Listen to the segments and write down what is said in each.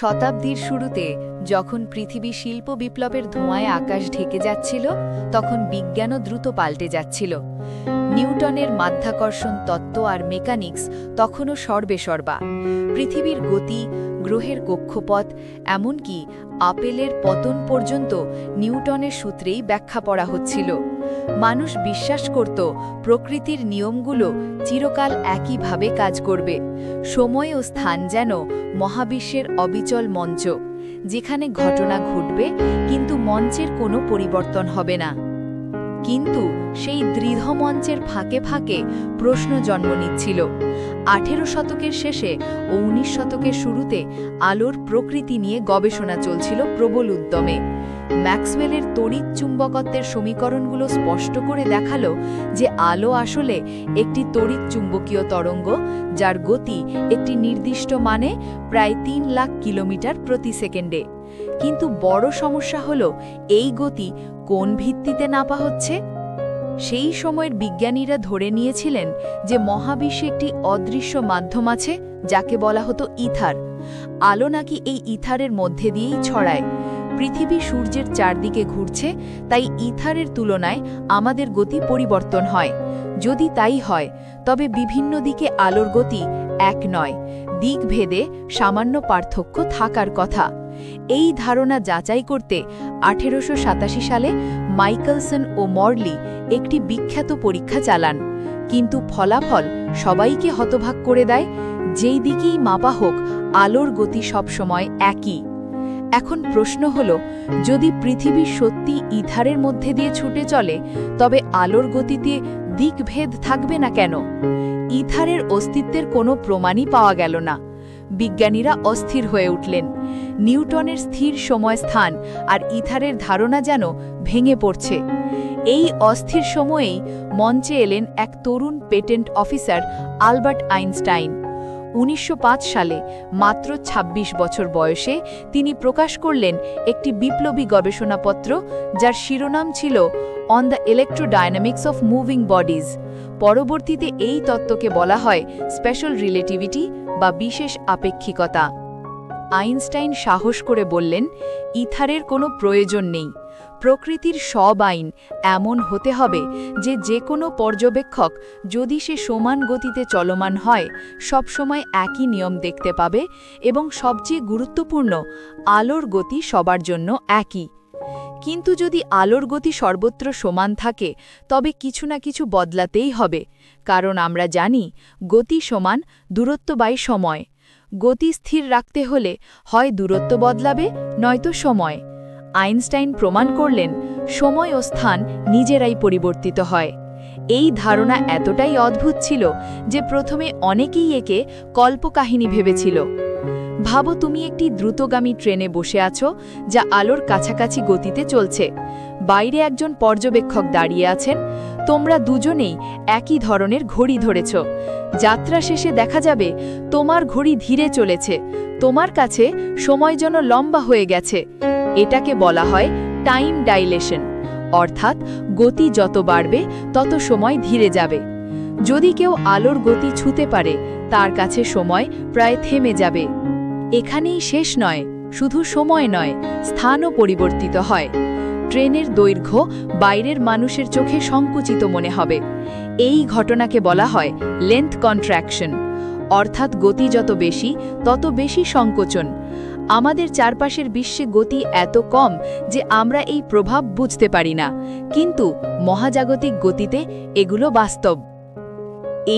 শতাব্দীর শুরুতে যখন পৃথিবী শিল্প বিপ্লবের ধোঁয়ায় আকাশ ঢেকে যাচ্ছিল, তখন বিজ্ঞানও দ্রুত পাল্টে যাচ্ছিল। নিউটনের মাধ্যাকর্ষণ তত্ত্ব আর মেকানিক্স তখনও সর্বেসর্বা। পৃথিবীর গতি, গ্রহের কক্ষপথ, এমনকি আপেলের পতন পর্যন্ত নিউটনের সূত্রেই ব্যাখ্যা করা হচ্ছিল। মানুষ বিশ্বাস করত প্রকৃতির নিয়মগুলো চিরকাল একইভাবে কাজ করবে। সময় ও স্থান যেন মহাবিশ্বের অবিচল মঞ্চ, যেখানে ঘটনা ঘটবে কিন্তু মঞ্চের কোনো পরিবর্তন হবে না। কিন্তু সেই দৃঢ় মঞ্চের ফাঁকে ফাঁকে প্রশ্ন জন্ম নিচ্ছিল। 18 শতকের শেষে ও 19 শতকের শুরুতে আলোর প্রকৃতি নিয়ে গবেষণা চলছিল প্রবল উদ্যমে। ম্যাক্সওয়েলের তড়িৎ চুম্বকত্বের সমীকরণগুলো স্পষ্ট করে দেখালো যে আলো আসলে একটি তড়িৎ চুম্বকীয় তরঙ্গ, যার গতি একটি নির্দিষ্ট মানে প্রায় 3 লাখ কিলোমিটার প্রতি সেকেন্ডে। কিন্তু বড় সমস্যা হলো এই গতি কোন ভিত্তিতে নাপা হচ্ছে। সেই সময়ের বিজ্ঞানীরা ধরে নিয়েছিলেন যে মহাবিশ্বে একটি অদৃশ্য মাধ্যম আছে, যাকে বলা হতো ইথার। আলো নাকি এই ইথারের মধ্যে দিয়েই ছড়ায়। পৃথিবী সূর্যের চারদিকে ঘুরছে, তাই ইথারের তুলনায় আমাদের গতি পরিবর্তন হয়। যদি তাই হয়, তবে বিভিন্ন দিকে আলোর গতি এক নয়, দিকভেদে সামান্য পার্থক্য থাকার কথা। এই ধারণা যাচাই করতে 1887 সালে মাইকেলসন ও মর্লি একটি বিখ্যাত পরীক্ষা চালান। কিন্তু ফলাফল সবাইকে হতবাক করে দেয়। যেই দিকেই মাপা হোক, আলোর গতি সবসময় একই। এখন প্রশ্ন হলো, যদি পৃথিবী সত্যি ইথারের মধ্যে দিয়ে ছুটে চলে, তবে আলোর গতিতে দিকভেদ থাকবে না কেন? ইথারের অস্তিত্বের কোনো প্রমাণই পাওয়া গেল না। বিজ্ঞানীরা অস্থির হয়ে উঠলেন। নিউটনের স্থির সময় স্থান আর ইথারের ধারণা যেন ভেঙে পড়ছে। এই অস্থির সময়েই মঞ্চে এলেন এক তরুণ পেটেন্ট অফিসার, আলবার্ট আইনস্টাইন। 1905 সালে মাত্র 26 বছর বয়সে তিনি প্রকাশ করলেন একটি বিপ্লবী গবেষণাপত্র, যার শিরোনাম ছিল on the electrodynamics of moving bodies. পরবর্তীতে এই তত্ত্বকে বলা হয় স্পেশাল রিলেটিভিটি বা বিশেষ আপেক্ষিকতা। আইনস্টাইন সাহস করে বললেন, ইথারের কোনো প্রয়োজন নেই। প্রকৃতির সব আইন এমন হতে হবে যে কোনো পর্যবেক্ষক, যদি সে সমান গতিতে চলমান হয়, সবসময় একই নিয়ম দেখতে পাবে, এবং সবচেয়ে গুরুত্বপূর্ণ, আলোর গতি সবার জন্য একই। কিন্তু যদি আলোর গতি সর্বত্র সমান থাকে, তবে কিছু না কিছু বদলাতেই হবে, কারণ আমরা জানি গতি সমান দূরত্ব বাই সময়। গতি স্থির রাখতে হলে হয় দূরত্ব বদলাবে, নয়তো সময়। আইনস্টাইন প্রমাণ করলেন সময় ও স্থান নিজেরাই পরিবর্তিত হয়। এই ধারণা এতটাই অদ্ভুত ছিল যে প্রথমে অনেকেই একে কল্পকাহিনী ভেবেছিল। ভাবো, তুমি একটি দ্রুতগামী ট্রেনে বসে আছো, যা আলোর কাছাকাছি গতিতে চলছে। বাইরে একজন পর্যবেক্ষক দাঁড়িয়ে আছেন। তোমরা দুজনেই একই ধরনের ঘড়ি ধরেছ। যাত্রা শেষে দেখা যাবে তোমার ঘড়ি ধীরে চলেছে, তোমার কাছে সময় যেন লম্বা হয়ে গেছে। এটাকে বলা হয় টাইম ডাইলেশন, অর্থাৎ গতি যত বাড়বে তত সময় ধীরে যাবে। যদি কেউ আলোর গতি ছুঁতে পারে, তার কাছে সময় প্রায় থেমে যাবে। এখানেই শেষ নয়, শুধু সময় নয়, স্থানও পরিবর্তিত হয়। ট্রেনের দৈর্ঘ্য বাইরের মানুষের চোখে সংকুচিত মনে হবে। এই ঘটনাকে বলা হয় লেন্থ কন্ট্রাকশন, অর্থাৎ গতি যত বেশি তত বেশি সংকোচন। আমাদের চারপাশের বিশ্বে গতি এত কম যে আমরা এই প্রভাব বুঝতে পারি না, কিন্তু মহাজাগতিক গতিতে এগুলো বাস্তব।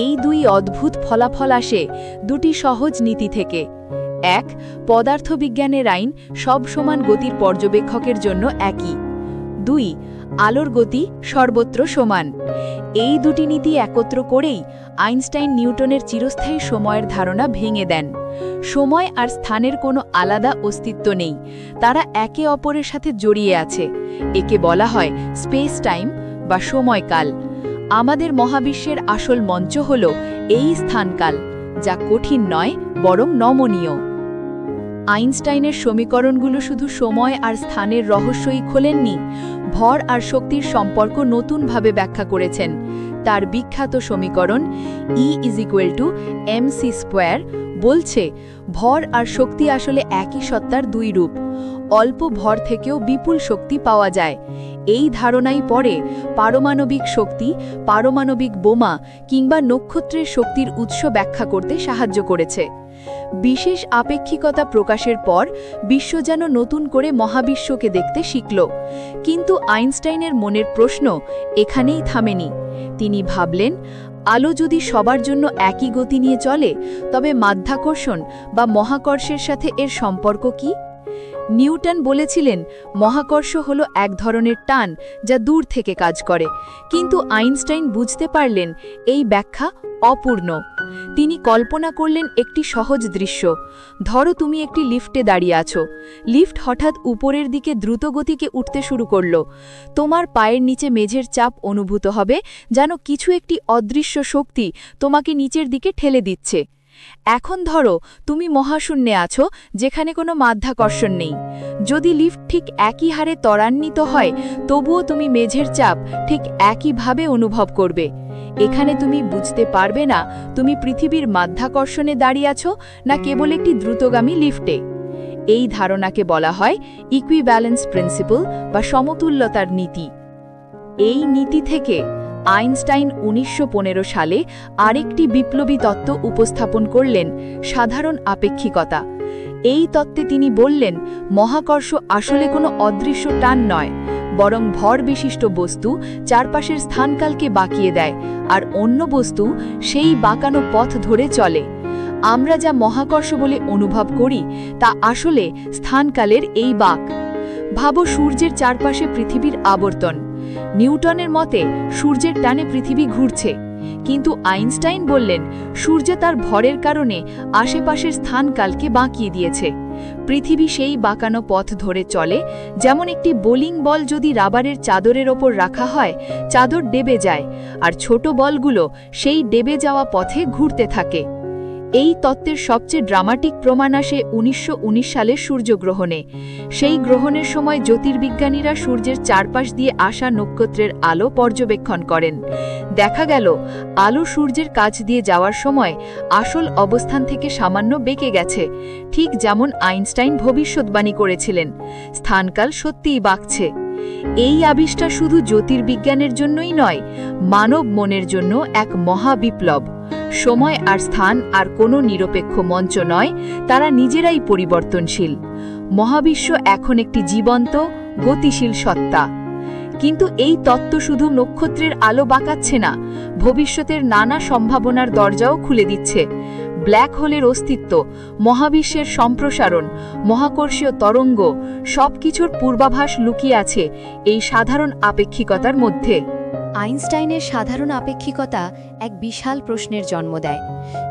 এই দুই অদ্ভুত ফলাফল আসে দুটি সহজ নীতি থেকে। 1. পদার্থবিজ্ঞানের আইন সব সমান গতির পর্যবেক্ষকের জন্য একই। 2. আলোর গতি সর্বত্র সমান। এই দুটি নীতি একত্র করেই আইনস্টাইন নিউটনের চিরস্থায়ী সময়ের ধারণা ভেঙে দেন। সময় আর স্থানের কোনো আলাদা অস্তিত্ব নেই, তারা একে অপরের সাথে জড়িয়ে আছে। একে বলা হয় স্পেস টাইম বা সময়কাল। আমাদের মহাবিশ্বের আসল মঞ্চ হল এই স্থানকাল, যা কঠিন নয় বরং নমনীয়। আইনস্টাইনের সমীকরণগুলো শুধু সময় আর স্থানের রহস্যই খোলেননি, ভর আর শক্তির সম্পর্ক নতুনভাবে ব্যাখ্যা করেছেন। তার বিখ্যাত সমীকরণ E = mc² বলছে ভর আর শক্তি আসলে একই সত্তার দুই রূপ। অল্প ভর থেকেও বিপুল শক্তি পাওয়া যায়। এই ধারণাই পরে পারমাণবিক শক্তি, পারমাণবিক বোমা কিংবা নক্ষত্রের শক্তির উৎস ব্যাখ্যা করতে সাহায্য করেছে। বিশেষ আপেক্ষিকতা প্রকাশের পর বিশ্ব যেন নতুন করে মহাবিশ্বকে দেখতে শিখল। কিন্তু আইনস্টাইনের মনের প্রশ্ন এখানেই থামেনি। তিনি ভাবলেন, আলো যদি সবার জন্য একই গতি নিয়ে চলে, তবে মাধ্যাকর্ষণ বা মহাকর্ষের সাথে এর সম্পর্ক কি? নিউটন বলেছিলেন মহাকর্ষ হলো এক ধরনের টান যা দূর থেকে কাজ করে, কিন্তু আইনস্টাইন বুঝতে পারলেন এই ব্যাখ্যা অপূর্ণ। তিনি কল্পনা করলেন একটি সহজ দৃশ্য। ধরো তুমি একটি লিফটে দাঁড়িয়ে আছো। লিফট হঠাৎ উপরের দিকে দ্রুত গতিকে উঠতে শুরু করল। তোমার পায়ের নিচে মেঝের চাপ অনুভূত হবে, যেন কিছু একটি অদৃশ্য শক্তি তোমাকে নিচের দিকে ঠেলে দিচ্ছে। এখন ধরো তুমি মহাশূন্যে আছো, যেখানে কোনো মাধ্যাকর্ষণ নেই। যদি লিফট ঠিক একই হারে ত্বরান্বিত হয়, তবুও তুমি মেঝের চাপ ঠিক একইভাবে অনুভব করবে। এখানে তুমি বুঝতে পারবে না তুমি পৃথিবীর মাধ্যাকর্ষণে দাঁড়িয়ে আছো না কেবল একটি দ্রুতগামী লিফটে। এই ধারণাকে বলা হয় ইকুইভ্যালেন্স প্রিন্সিপল বা সমতুল্যতার নীতি। এই নীতি থেকে আইনস্টাইন ১৯১৫ সালে আরেকটি বিপ্লবী তত্ত্ব উপস্থাপন করলেন, সাধারণ আপেক্ষিকতা। এই তত্ত্বে তিনি বললেন মহাকর্ষ আসলে কোনো অদৃশ্য টান নয়, বরং ভর বিশিষ্ট বস্তু চারপাশের স্থানকালকে বাঁকিয়ে দেয়, আর অন্য বস্তু সেই বাঁকানো পথ ধরে চলে। আমরা যা মহাকর্ষ বলে অনুভব করি তা আসলে স্থানকালের এই বাঁক। ভাবো সূর্যের চারপাশে পৃথিবীর আবর্তন। নিউটনের মতে সূর্যের টানে পৃথিবী ঘুরছে, কিন্তু আইনস্টাইন বললেন সূর্য তার ভরের কারণে আশেপাশের স্থানকালকে বাঁকিয়ে দিয়েছে। পৃথিবী সেই বাঁকানো পথ ধরে চলে, যেমন একটি বোলিং বল যদি রাবারের চাদরের ওপর রাখা হয়, চাদর ডেবে যায়, আর ছোট বলগুলো সেই ডেবে যাওয়া পথে ঘুরতে থাকে। এই তত্ত্বের সবচেয়ে ড্রামাটিক প্রমাণ আসে ১৯১৯ সালের সূর্যগ্রহণে। সেই গ্রহণের সময় জ্যোতির্বিজ্ঞানীরা সূর্যের চারপাশ দিয়ে আসা নক্ষত্রের আলো পর্যবেক্ষণ করেন। দেখা গেল আলো সূর্যের কাছ দিয়ে যাওয়ার সময় আসল অবস্থান থেকে সামান্য বেঁকে গেছে, ঠিক যেমন আইনস্টাইন ভবিষ্যদ্বাণী করেছিলেন। স্থানকাল সত্যিই বাঁকছে। এই আবিষ্কার শুধু জ্যোতির্বিজ্ঞানের জন্যই নয়, মানব মনের জন্য এক মহাবিপ্লব। সময় আর স্থান আর কোনো নিরপেক্ষ মঞ্চ নয়, তারা নিজেরাই পরিবর্তনশীল। মহাবিশ্ব এখন একটি জীবন্ত, গতিশীল সত্তা। কিন্তু এই তত্ত্ব শুধু নক্ষত্রের আলো বাঁকাচ্ছে না, ভবিষ্যতের নানা সম্ভাবনার দরজাও খুলে দিচ্ছে। ব্ল্যাক হোলের অস্তিত্ব, মহাবিশ্বের সম্প্রসারণ, মহাকর্ষীয় তরঙ্গ, সবকিছুর পূর্বাভাস লুকিয়ে আছে এই সাধারণ আপেক্ষিকতার মধ্যে। আইনস্টাইনের সাধারণ আপেক্ষিকতা এক বিশাল প্রশ্নের জন্ম দেয়।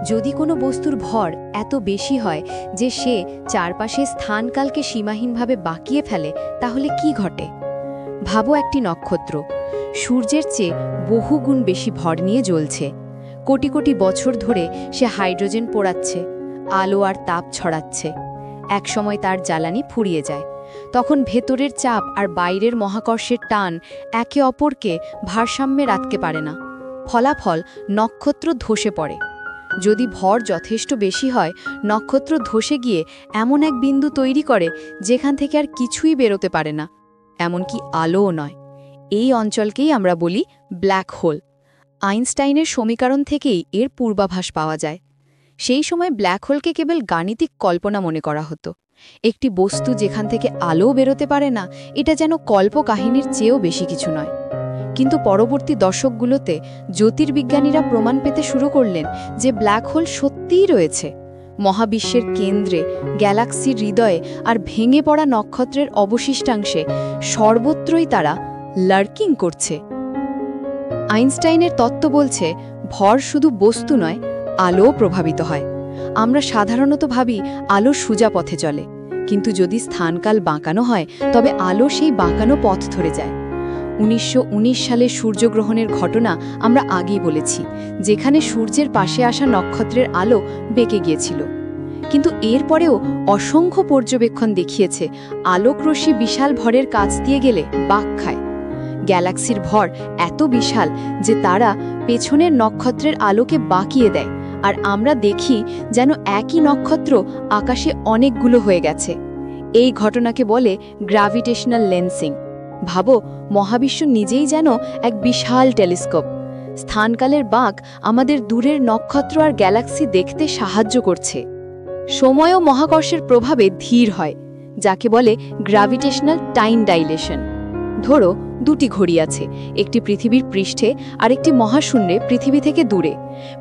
যদি কোনো বস্তুর ভর এত বেশি হয় যে সে চারপাশে স্থানকালকে সীমাহীনভাবে বাঁকিয়ে ফেলে, তাহলে কি ঘটে? ভাবো একটি নক্ষত্র সূর্যের চেয়ে বহুগুণ বেশি ভর নিয়ে জ্বলছে। কোটি কোটি বছর ধরে সে হাইড্রোজেন পোড়াচ্ছে, আলো আর তাপ ছড়াচ্ছে। একসময় তার জ্বালানি ফুরিয়ে যায়। তখন ভেতরের চাপ আর বাইরের মহাকর্ষের টান একে অপরকে ভারসাম্যে রাখতে পারে না। ফলাফল নক্ষত্র ধসে পড়ে। যদি ভর যথেষ্ট বেশি হয়, নক্ষত্র ধসে গিয়ে এমন এক বিন্দু তৈরি করে যেখান থেকে আর কিছুই বেরোতে পারে না, এমনকি আলোও নয়। এই অঞ্চলকেই আমরা বলি ব্ল্যাক হোল। আইনস্টাইনের সমীকরণ থেকেই এর পূর্বাভাস পাওয়া যায়। সেই সময় ব্ল্যাক হোলকে কেবল গাণিতিক কল্পনা মনে করা হতো। একটি বস্তু যেখান থেকে আলো বেরোতে পারে না, এটা যেন কল্পকাহিনীর চেয়েও বেশি কিছু নয়। কিন্তু পরবর্তী দশকগুলোতে জ্যোতির্বিজ্ঞানীরা প্রমাণ পেতে শুরু করলেন যে ব্ল্যাক হোল সত্যিই রয়েছে। মহাবিশ্বের কেন্দ্রে, গ্যালাক্সির হৃদয়ে আর ভেঙে পড়া নক্ষত্রের অবশিষ্টাংশে সর্বত্রই তারা লার্কিং করছে। আইনস্টাইনের তত্ত্ব বলছে ভর শুধু বস্তু নয়, আলোও প্রভাবিত হয়। আমরা সাধারণত ভাবি আলো সোজা পথে চলে, কিন্তু যদি স্থানকাল বাঁকানো হয় তবে আলো সেই বাঁকানো পথ ধরে যায়। ১৯১৯ সালে সূর্যগ্রহণের ঘটনা আমরা আগেই বলেছি, যেখানে সূর্যের পাশে আসা নক্ষত্রের আলো বেঁকে গিয়েছিল। কিন্তু এরপরেও অসংখ্য পর্যবেক্ষণ দেখিয়েছে আলোকরশ্মি বিশাল ভরের কাছ দিয়ে গেলে বাঁক খায়। গ্যালাক্সির ভর এত বিশাল যে তারা পেছনের নক্ষত্রের আলোকে বাঁকিয়ে দেয়, আর আমরা দেখি যেন একই নক্ষত্র আকাশে অনেকগুলো হয়ে গেছে। এই ঘটনাকে বলে গ্র্যাভিটেশনাল লেন্সিং। ভাবো, মহাবিশ্ব নিজেই যেন এক বিশাল টেলিস্কোপ। স্থানকালের বাঁক আমাদের দূরের নক্ষত্র আর গ্যালাক্সি দেখতে সাহায্য করছে। সময়ও মহাকর্ষের প্রভাবে ধীর হয়, যাকে বলে গ্র্যাভিটেশনাল টাইম ডাইলেশন। ধরো, দুটি ঘড়ি আছে, একটি পৃথিবীর পৃষ্ঠে আর একটি মহাশূন্যে পৃথিবী থেকে দূরে।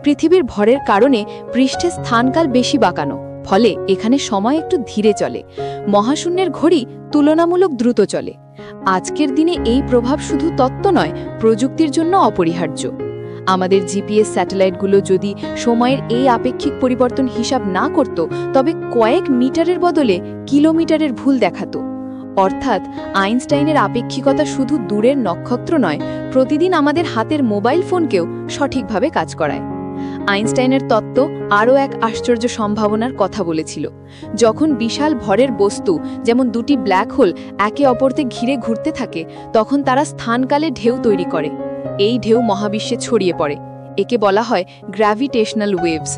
পৃথিবীর ভরের কারণে পৃষ্ঠে স্থানকাল বেশি বাঁকানো, ফলে এখানে সময় একটু ধীরে চলে। মহাশূন্যের ঘড়ি তুলনামূলক দ্রুত চলে। আজকের দিনে এই প্রভাব শুধু তত্ত্ব নয়, প্রযুক্তির জন্য অপরিহার্য। আমাদের জিপিএস স্যাটেলাইটগুলো যদি সময়ের এই আপেক্ষিক পরিবর্তন হিসাব না করত, তবে কয়েক মিটারের বদলে কিলোমিটারের ভুল দেখাতো। অর্থাৎ আইনস্টাইনের আপেক্ষিকতা শুধু দূরের নক্ষত্র নয়, প্রতিদিন আমাদের হাতের মোবাইল ফোনকেও সঠিকভাবে কাজ করায়। আইনস্টাইনের তত্ত্ব আরও এক আশ্চর্য সম্ভাবনার কথা বলেছিল। যখন বিশাল ভরের বস্তু, যেমন দুটি ব্ল্যাক হোল, একে অপরকে ঘিরে ঘুরতে থাকে, তখন তারা স্থানকালে ঢেউ তৈরি করে। এই ঢেউ মহাবিশ্বে ছড়িয়ে পড়ে। একে বলা হয় গ্র্যাভিটেশনাল ওয়েভস।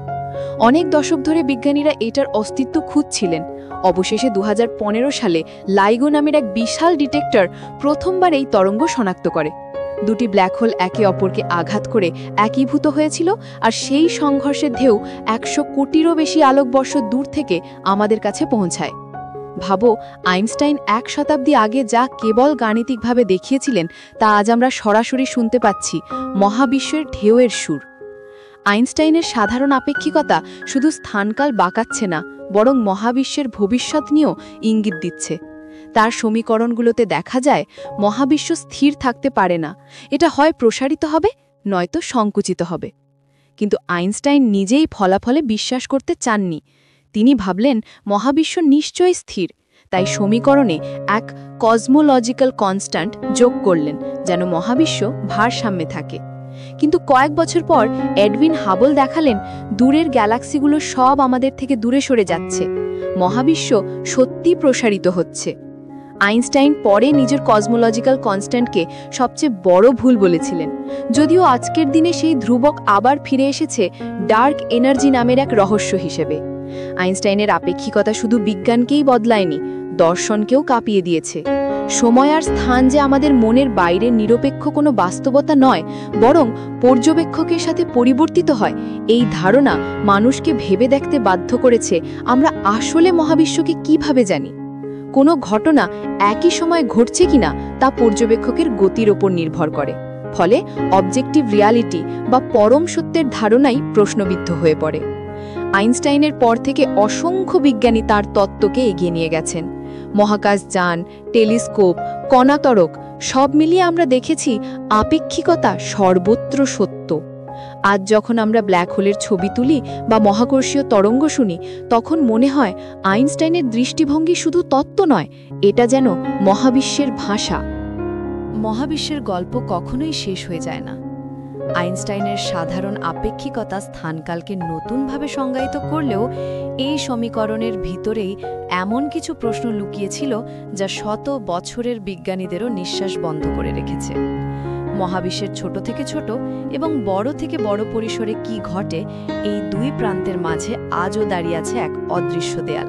অনেক দশক ধরে বিজ্ঞানীরা এটার অস্তিত্ব খুঁজছিলেন। অবশেষে 2015 সালে লাইগো নামের এক বিশাল ডিটেক্টর প্রথমবার এই তরঙ্গ শনাক্ত করে। দুটি ব্ল্যাক হোল একে অপরকে আঘাত করে একীভূত হয়েছিল, আর সেই সংঘর্ষের ঢেউ 100 কোটিরও বেশি আলোকবর্ষ দূর থেকে আমাদের কাছে পৌঁছায়। ভাবো, আইনস্টাইন 1 শতাব্দী আগে যা কেবল গাণিতিকভাবে দেখিয়েছিলেন, তা আজ আমরা সরাসরি শুনতে পাচ্ছি, মহাবিশ্বের ঢেউয়ের সুর। আইনস্টাইনের সাধারণ আপেক্ষিকতা শুধু স্থানকাল বাঁকাচ্ছে না, বরং মহাবিশ্বের ভবিষ্যৎ নিয়েও ইঙ্গিত দিচ্ছে। তার সমীকরণগুলোতে দেখা যায় মহাবিশ্ব স্থির থাকতে পারে না, এটা হয় প্রসারিত হবে, নয়তো সংকুচিত হবে। কিন্তু আইনস্টাইন নিজেই ফলাফলে বিশ্বাস করতে চাননি। তিনি ভাবলেন মহাবিশ্ব নিশ্চয়ই স্থির, তাই সমীকরণে এক কসমোলজিক্যাল কনস্ট্যান্ট যোগ করলেন, যেন মহাবিশ্ব ভারসাম্যে থাকে। কিন্তু কয়েক বছর পর এডউইন হাবল দেখালেন দূরের গ্যালাক্সিগুলো সব আমাদের থেকে দূরে সরে যাচ্ছে। মহাবিশ্ব সত্যি প্রসারিত হচ্ছে। আইনস্টাইন পরে নিজের কসমোলজিক্যাল কনস্ট্যান্টকে সবচেয়ে বড় ভুল বলেছিলেন। যদিও আজকের দিনে সেই ধ্রুবক আবার ফিরে এসেছে ডার্ক এনার্জি নামের এক রহস্য হিসেবে। আইনস্টাইনের আপেক্ষিকতা শুধু বিজ্ঞানকেই বদলায়নি, দর্শনকেও কাঁপিয়ে দিয়েছে। সময় আর স্থান যে আমাদের মনের বাইরে নিরপেক্ষ কোনো বাস্তবতা নয়, বরং পর্যবেক্ষকের সাথে পরিবর্তিত হয়, এই ধারণা মানুষকে ভেবে দেখতে বাধ্য করেছে আমরা আসলে মহাবিশ্বকে কিভাবে জানি। কোনো ঘটনা একই সময় ঘটছে কিনা তা পর্যবেক্ষকের গতির ওপর নির্ভর করে। ফলে অবজেক্টিভ রিয়ালিটি বা পরম সত্যের ধারণাই প্রশ্নবিদ্ধ হয়ে পড়ে। আইনস্টাইনের পর থেকে অসংখ্য বিজ্ঞানী তার তত্ত্বকে এগিয়ে নিয়ে গেছেন। মহাকাশযান, টেলিস্কোপ, কণাতরক সব মিলিয়ে আমরা দেখেছি আপেক্ষিকতা সর্বত্র সত্য। আজ যখন আমরা ব্ল্যাক হোলের ছবি তুলি বা মহাকর্ষীয় তরঙ্গ শুনি, তখন মনে হয় আইনস্টাইনের দৃষ্টিভঙ্গি শুধু তত্ত্ব নয়, এটা যেন মহাবিশ্বের ভাষা। মহাবিশ্বের গল্প কখনোই শেষ হয়ে যায় না। আইনস্টাইনের সাধারণ আপেক্ষিকতা স্থানকালকে নতুনভাবে সংজ্ঞায়িত করলেও এই সমীকরণের ভিতরেই এমন কিছু প্রশ্ন লুকিয়েছিল যা শত বছরের বিজ্ঞানীদেরও নিঃশ্বাস বন্ধ করে রেখেছে। মহাবিশ্বের ছোট থেকে ছোট এবং বড় থেকে বড় পরিসরে কি ঘটে, এই দুই প্রান্তের মাঝে আজও দাঁড়িয়ে আছে এক অদৃশ্য দেয়াল।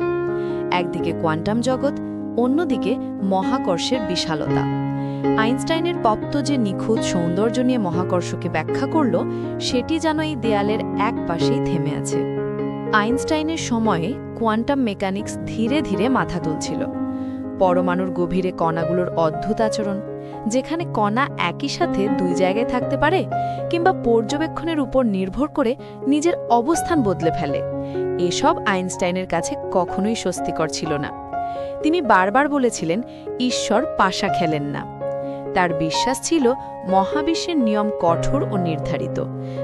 একদিকে কোয়ান্টাম জগৎ, অন্যদিকে মহাকর্ষের বিশালতা। আইনস্টাইনের তত্ত্ব যে নিখুঁত সৌন্দর্য নিয়ে মহাকর্ষকে ব্যাখ্যা করল, সেটি যেন এই দেয়ালের এক পাশেই থেমে আছে। আইনস্টাইনের সময়ে কোয়ান্টাম মেকানিক্স ধীরে ধীরে মাথা তুলছিল। পরমাণুর গভীরে কণাগুলোর অদ্ভুত আচরণ, যেখানে কণা একই সাথে দুই জায়গায় থাকতে পারে কিংবা পর্যবেক্ষণের উপর নির্ভর করে নিজের অবস্থান বদলে ফেলে, এসব আইনস্টাইনের কাছে কখনোই স্বস্তিকর ছিল না। তিনি বারবার বলেছিলেন ঈশ্বর পাশা খেলেন না। তার বিশ্বাস ছিল মহাবিশ্বের নিয়ম কঠোর ও নির্ধারিত,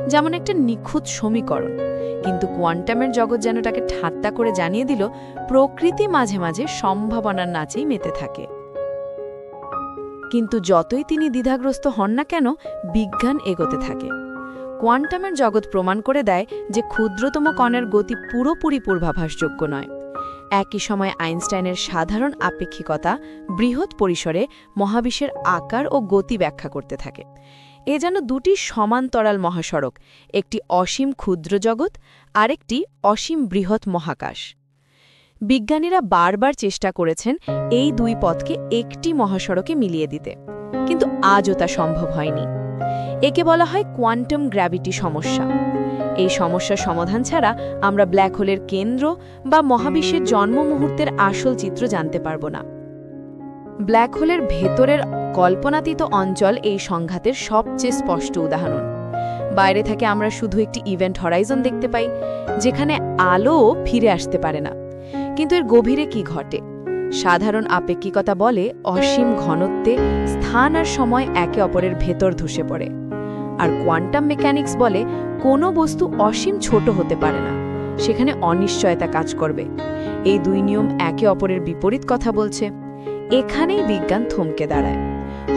যেমন একটা নিখুঁত সমীকরণ। কিন্তু কোয়ান্টামের জগৎ যেন তাকে ঠাট্টা করে জানিয়ে দিল প্রকৃতি মাঝে মাঝে সম্ভাবনার নাচেই মেতে থাকে। কিন্তু যতই তিনি দ্বিধাগ্রস্ত হন না কেন, বিজ্ঞান এগোতে থাকে। কোয়ান্টামের জগৎ প্রমাণ করে দেয় যে ক্ষুদ্রতম কণার গতি পুরোপুরি পূর্বাভাসযোগ্য নয়। একই সময় আইনস্টাইনের সাধারণ আপেক্ষিকতা বৃহৎ পরিসরে মহাবিশ্বের আকার ও গতি ব্যাখ্যা করতে থাকে। এ যেন দুটি সমান্তরাল মহাসড়ক, একটি অসীম ক্ষুদ্র জগৎ আর একটি অসীম বৃহৎ মহাকাশ। বিজ্ঞানীরা বারবার চেষ্টা করেছেন এই দুই পথকে একটি মহাসড়কে মিলিয়ে দিতে, কিন্তু আজও তা সম্ভব হয়নি। একে বলা হয় কোয়ান্টাম গ্র্যাভিটি সমস্যা। এই সমস্যার সমাধান ছাড়া আমরা ব্ল্যাক হোলের কেন্দ্র বা মহাবিশ্বের জন্ম মুহূর্তের আসল চিত্র জানতে পারব না। ব্ল্যাক হোলের ভেতরের কল্পনাতীত অঞ্চল এই সংঘাতের সবচেয়ে স্পষ্ট উদাহরণ। বাইরে থেকে আমরা শুধু একটি ইভেন্ট হরাইজন দেখতে পাই, যেখানে আলো ফিরে আসতে পারে না। কিন্তু এর গভীরে কি ঘটে? সাধারণ আপেক্ষিকতা বলে অসীম ঘনত্বে স্থান আর সময় একে অপরের ভেতর ধসে পড়ে, আর কোয়ান্টাম মেকানিক্স বলে কোনো বস্তু অসীম ছোট হতে পারে না, সেখানে অনিশ্চয়তা কাজ করবে। এই দুই নিয়ম একে অপরের বিপরীত কথা বলছে। এখানেই বিজ্ঞান থমকে দাঁড়ায়।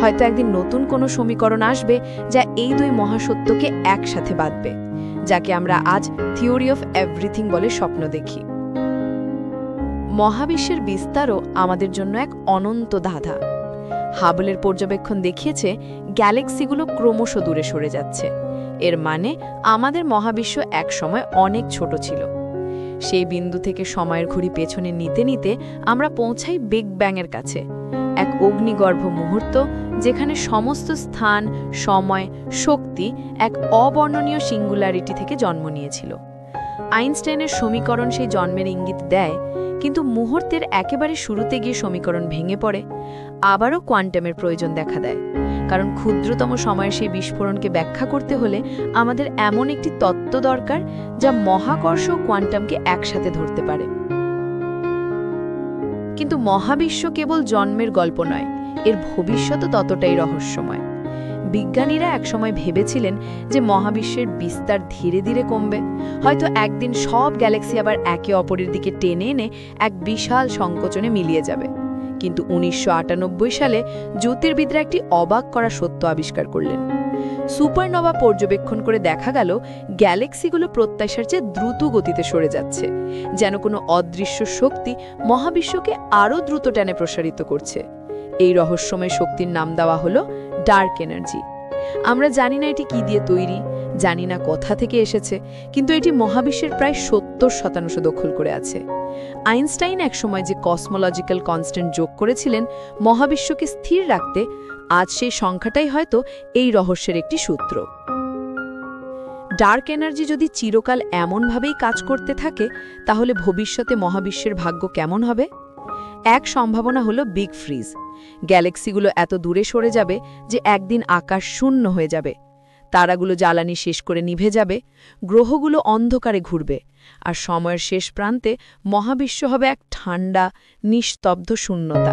হয়তো একদিন নতুন কোনো সমীকরণ আসবে যা এই দুই মহাসত্যকে একসাথে বাঁধবে, যাকে আমরা আজ থিওরি অফ এভরিথিং বলে স্বপ্ন দেখি। মহাবিশ্বের বিস্তারও আমাদের জন্য এক অনন্ত ধাঁধা। হাবলের পর্যবেক্ষণ দেখিয়েছে গ্যালাক্সিগুলো ক্রমশ দূরে সরে যাচ্ছে। এর মানে আমাদের মহাবিশ্ব একসময় অনেক ছোট ছিল। সেই বিন্দু থেকে সময়ের ঘড়ি পেছনে নিতে নিতে আমরা পৌঁছাই বিগ ব্যাংয়ের কাছে, এক অগ্নিগর্ভ মুহূর্ত যেখানে সমস্ত স্থান, সময়, শক্তি এক অবর্ণনীয় সিঙ্গুলারিটি থেকে জন্ম নিয়েছিল। আইনস্টাইনের সমীকরণ সেই জন্মের ইঙ্গিত দেয়, কিন্তু মুহূর্তের একেবারে শুরুতে গিয়ে সমীকরণ ভেঙে পড়ে। আবারও কোয়ান্টামের প্রয়োজন দেখা দেয়, কারণ ক্ষুদ্রতম সময়ের সেই বিস্ফোরণকে ব্যাখ্যা করতে হলে আমাদের এমন একটি তত্ত্ব দরকার যা মহাকর্ষ ও কোয়ান্টামকে একসাথে ধরতে পারে। কিন্তু মহাবিশ্ব কেবল জন্মের গল্প নয়, এর ভবিষ্যৎও ততটাই রহস্যময়। বিজ্ঞানীরা একসময় ভেবেছিলেন যে মহাবিশ্বের বিস্তার ধীরে ধীরে কমবে, হয়তো একদিন সব গ্যালাক্সি আবার একে অপরের দিকে টেনে এনে এক বিশাল সংকোচনে মিলিয়ে যাবে। কিন্তু ১৯৯৮ সালে জ্যোতির্বিদরা একটি অবাক করা সত্য আবিষ্কার করলেন। সুপারনোভা পর্যবেক্ষণ করে দেখা গেল গ্যালাক্সিগুলো প্রত্যাশার চেয়ে দ্রুত গতিতে সরে যাচ্ছে, যেন কোনো অদৃশ্য শক্তি মহাবিশ্বকে আরও দ্রুত টেনে প্রসারিত করছে। এই রহস্যময় শক্তির নাম দেওয়া হলো ডার্ক এনার্জি। আমরা জানি না এটি কি দিয়ে তৈরি, জানি না কোথা থেকে এসেছে, কিন্তু এটি মহাবিশ্বের প্রায় ৭০% দখল করে আছে। আইনস্টাইন একসময় যে কসমোলজিক্যাল কনস্ট্যান্ট যোগ করেছিলেন মহাবিশ্বকে স্থির রাখতে, আজ সেই সংখ্যাটাই হয়তো এই রহস্যের একটি সূত্র। ডার্ক এনার্জি যদি চিরকাল এমনভাবেই কাজ করতে থাকে, তাহলে ভবিষ্যতে মহাবিশ্বের ভাগ্য কেমন হবে? এক সম্ভাবনা হলো বিগ ফ্রিজ। গ্যালাক্সিগুলো এত দূরে সরে যাবে যে একদিন আকাশ শূন্য হয়ে যাবে, তারাগুলো জ্বালানি শেষ করে নিভে যাবে, গ্রহগুলো অন্ধকারে ঘুরবে, আর সময়ের শেষ প্রান্তে মহাবিশ্ব হবে এক ঠান্ডা, নিস্তব্ধ শূন্যতা।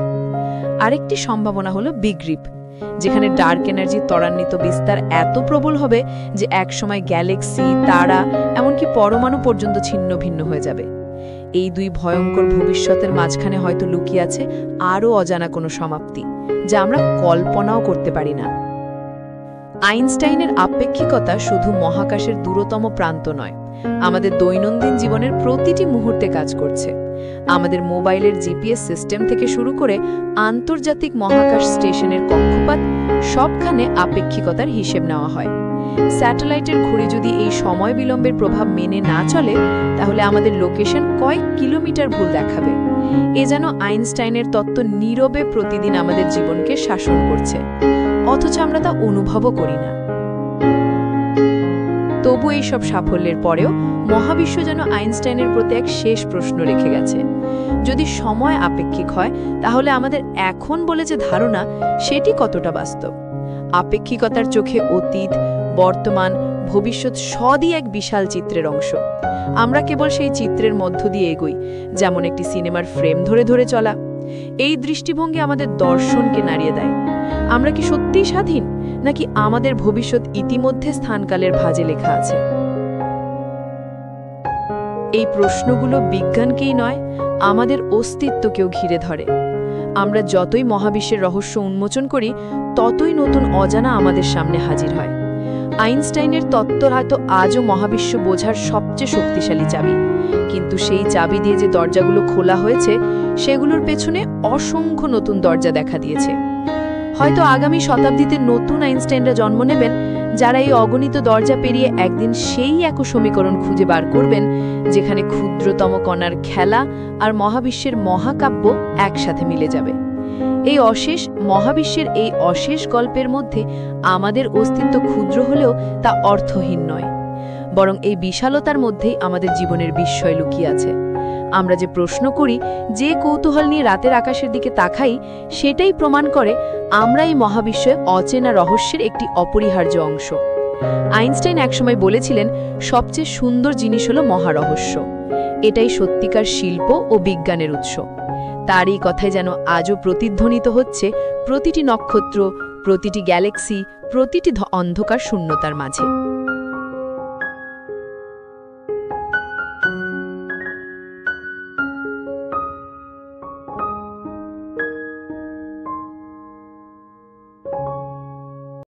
আরেকটি সম্ভাবনা হলো বিগ রিপ, যেখানে ডার্ক এনার্জি ত্বরান্বিত বিস্তার এত প্রবল হবে যে একসময় গ্যালাক্সি, তারা, এমনকি পরমাণু পর্যন্ত ছিন্ন ভিন্ন হয়ে যাবে। এই দুই ভয়ঙ্কর ভবিষ্যতের মাঝখানে হয়তো লুকিয়ে আছে আরও অজানা কোনো সমাপ্তি, যা আমরা কল্পনাও করতে পারি না। আইনস্টাইনের আপেক্ষিকতা শুধু মহাকাশের দূরতম প্রান্ত নয়, আমাদের দৈনন্দিন জীবনের প্রতিটি মুহূর্তে কাজ করছে। আমাদের মোবাইলের জিপিএস সিস্টেম থেকে শুরু করে আন্তর্জাতিক মহাকাশ স্টেশনের কক্ষপথ, সবখানে আপেক্ষিকতার হিসেব নেওয়া হয়। স্যাটেলাইটের ঘড়ি যদি এই সময় বিলম্বের প্রভাব মেনে না চলে, তাহলে আমাদের লোকেশন কয়েক কিলোমিটার ভুল দেখাবে। এ যেন আইনস্টাইনের তত্ত্ব নীরবে প্রতিদিন আমাদের জীবনকে শাসন করছে, অথচ আমরা তা অনুভবও করি না। তবু এই সব সাফল্যের পরেও মহাবিশ্ব যেন আইনস্টাইনের প্রতি এক শেষ প্রশ্ন রেখে গেছে। যদি সময় আপেক্ষিক হয়, তাহলে আমাদের এখন বলে যে ধারণা, সেটি কতটা বাস্তব? আপেক্ষিকতার চোখে অতীত, বর্তমান, ভবিষ্যৎ সবই এক বিশাল চিত্রের অংশ। আমরা কেবল সেই চিত্রের মধ্য দিয়ে এগোই, যেমন একটি সিনেমার ফ্রেম ধরে ধরে চলা। এই দৃষ্টিভঙ্গি আমাদের দর্শনকে নাড়িয়ে দেয়। আমরা কি সত্যিই স্বাধীন, নাকি আমাদের ভবিষ্যৎ ইতিমধ্যে স্থানকালের ভাঁজে লেখা আছে? এই প্রশ্নগুলো বিজ্ঞানকেই নয়, আমাদের অস্তিত্বকেও ঘিরে ধরে। আমরা যতই মহাবিশ্বের রহস্য উন্মোচন করি, ততই নতুন অজানা আমাদের সামনে হাজির হয়। আইনস্টাইনের তত্ত্ব হয়তো আজও মহাবিশ্ব বোঝার সবচেয়ে শক্তিশালী চাবি, কিন্তু সেই চাবি দিয়ে যে দরজাগুলো খোলা হয়েছে, সেগুলোর পেছনে অসংখ্য নতুন দরজা দেখা দিয়েছে। হয়তো আগামী শতাব্দীতে নতুন আইনস্টাইনরা জন্ম নেবেন, যারা এই অগণিত দরজা পেরিয়ে একদিন সেই এক সমীকরণ খুঁজে বার করবেন যেখানে ক্ষুদ্রতম কণার খেলা আর মহাবিশ্বের মহাকাব্য একসাথে মিলে যাবে। এই মহাবিশ্বের এই অশেষ গল্পের মধ্যে আমাদের অস্তিত্ব ক্ষুদ্র হলেও তা অর্থহীন নয়, বরং এই বিশালতার মধ্যেই আমাদের জীবনের বিস্ময় লুকিয়ে আছে। আমরা যে প্রশ্ন করি, যে কৌতূহল নিয়ে রাতের আকাশের দিকে তাকাই, সেটাই প্রমাণ করে আমরা এই মহাবিশ্বের অচেনা রহস্যের একটি অপরিহার্য অংশ। আইনস্টাইন একসময় বলেছিলেন, সবচেয়ে সুন্দর জিনিস হলো মহারহস্য। এটাই সত্যিকার শিল্প ও বিজ্ঞানের উৎস। তার এই কথায় যেন আজও প্রতিধ্বনিত হচ্ছে প্রতিটি নক্ষত্র, প্রতিটি গ্যালাক্সি, প্রতিটি অন্ধকার শূন্যতার মাঝে।